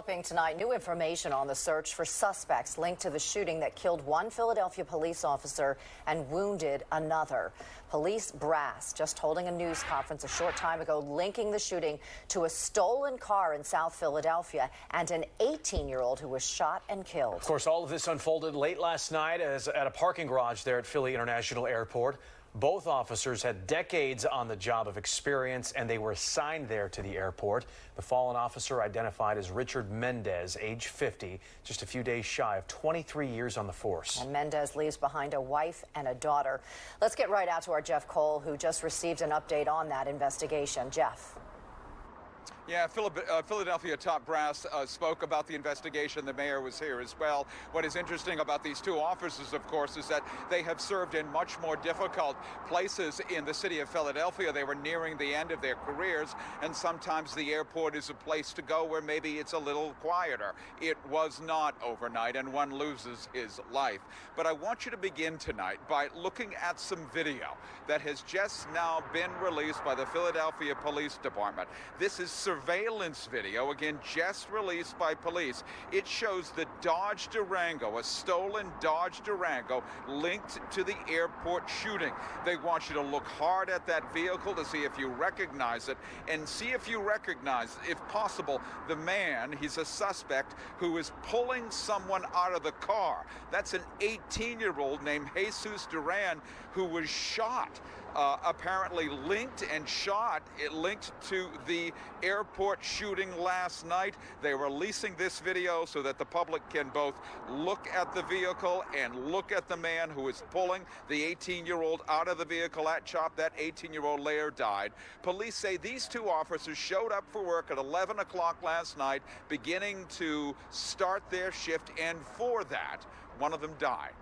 Developing tonight, new information on the search for suspects linked to the shooting that killed one Philadelphia police officer and wounded another. Police brass just holding a news conference a short time ago linking the shooting to a stolen car in South Philadelphia and an 18-year-old who was shot and killed. Of course, all of this unfolded late last night at a parking garage there at Philly International Airport. Both officers had decades on the job of experience, and they were assigned there to the airport. The fallen officer identified as Richard Mendez, age 50, just a few days shy of 23 years on the force. And Mendez leaves behind a wife and a daughter. Let's get right out to our Jeff Cole, who just received an update on that investigation. Jeff. Yeah, Philadelphia top brass spoke about the investigation. The mayor was here as well. What is interesting about these two officers, of course, is that they have served in much more difficult places in the city of Philadelphia. They were nearing the end of their careers, and sometimes the airport is a place to go where maybe it's a little quieter. It was not overnight, and one loses his life. But I want you to begin tonight by looking at some video that has just now been released by the Philadelphia Police Department. This is surveillance video, again, just released by police. It shows the Dodge Durango, a stolen Dodge Durango, linked to the airport shooting. They want you to look hard at that vehicle to see if you recognize it, and see if you recognize, if possible, the man. He's a suspect who is pulling someone out of the car. That's an 18-year-old named Jesus Duran who was shot. Apparently linked to the airport shooting last night. They are releasing this video so that the public can both look at the vehicle and look at the man who is pulling the 18-year-old out of the vehicle at CHOP. That 18-year-old later died. Police say these two officers showed up for work at 11 o'clock last night, beginning to start their shift, and for that, one of them died.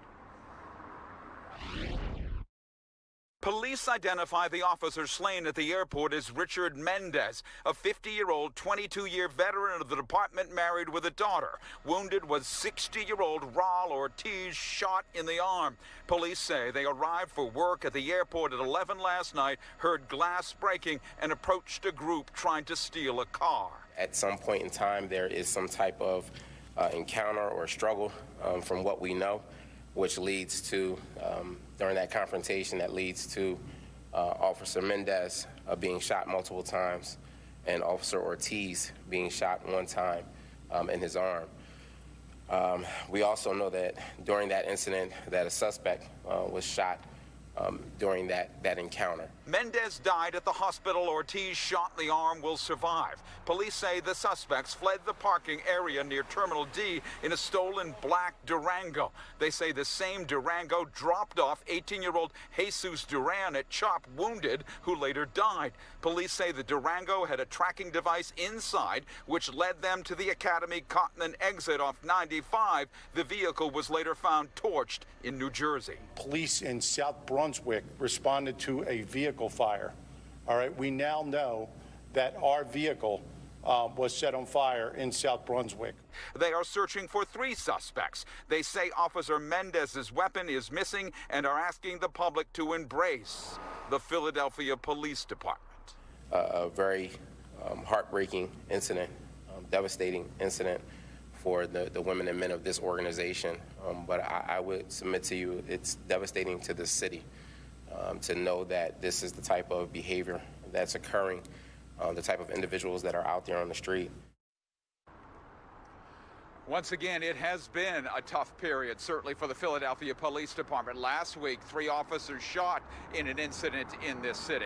Police identify the officer slain at the airport as Richard Mendez, a 50-year-old, 22-year veteran of the department married with a daughter. Wounded was 60-year-old Raul Ortiz, shot in the arm. Police say they arrived for work at the airport at 11 last night, heard glass breaking, and approached a group trying to steal a car. At some point in time, there is some type of encounter or struggle from what we know, which leads to, during that confrontation, that leads to Officer Mendez being shot multiple times and Officer Ortiz being shot one time in his arm. We also know that during that incident that a suspect was shot during that encounter. Mendez died at the hospital. Ortiz, shot in the arm, will survive. Police say the suspects fled the parking area near Terminal D in a stolen black Durango. They say the same Durango dropped off 18-year-old Jesus Duran at CHOP, wounded, who later died. Police say the Durango had a tracking device inside, which led them to the Academy Cotton exit off 95. The vehicle was later found torched in New Jersey. Police in South Brunswick responded to a vehicle fire. All right, we now know that our vehicle was set on fire in South Brunswick. They are searching for 3 suspects. They say Officer Mendez's weapon is missing and are asking the public to embrace the Philadelphia Police Department. A very heartbreaking incident, devastating incident for the women and men of this organization. But I would submit to you, it's devastating to the city to know that this is the type of behavior that's occurring, the type of individuals that are out there on the street. Once again, it has been a tough period, certainly for the Philadelphia Police Department. Last week, 3 officers shot in an incident in this city.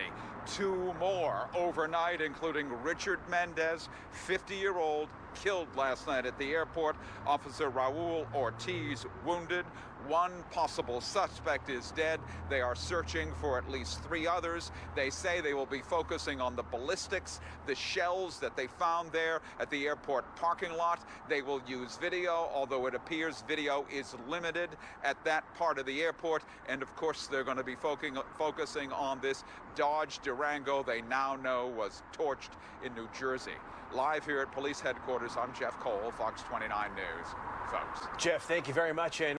2 more overnight, including Richard Mendez, 50-year-old, killed last night at the airport. Officer Raul Ortiz wounded. 1 possible suspect is dead. They are searching for at least 3 others. They say they will be focusing on the ballistics, the shells that they found there at the airport parking lot. They will use video, although it appears video is limited at that part of the airport. And of course, they're going to be focusing on this Dodge Durango they now know was torched in New Jersey. Live here at police headquarters, I'm Jeff Cole, Fox 29 News. Folks. Jeff, thank you very much. And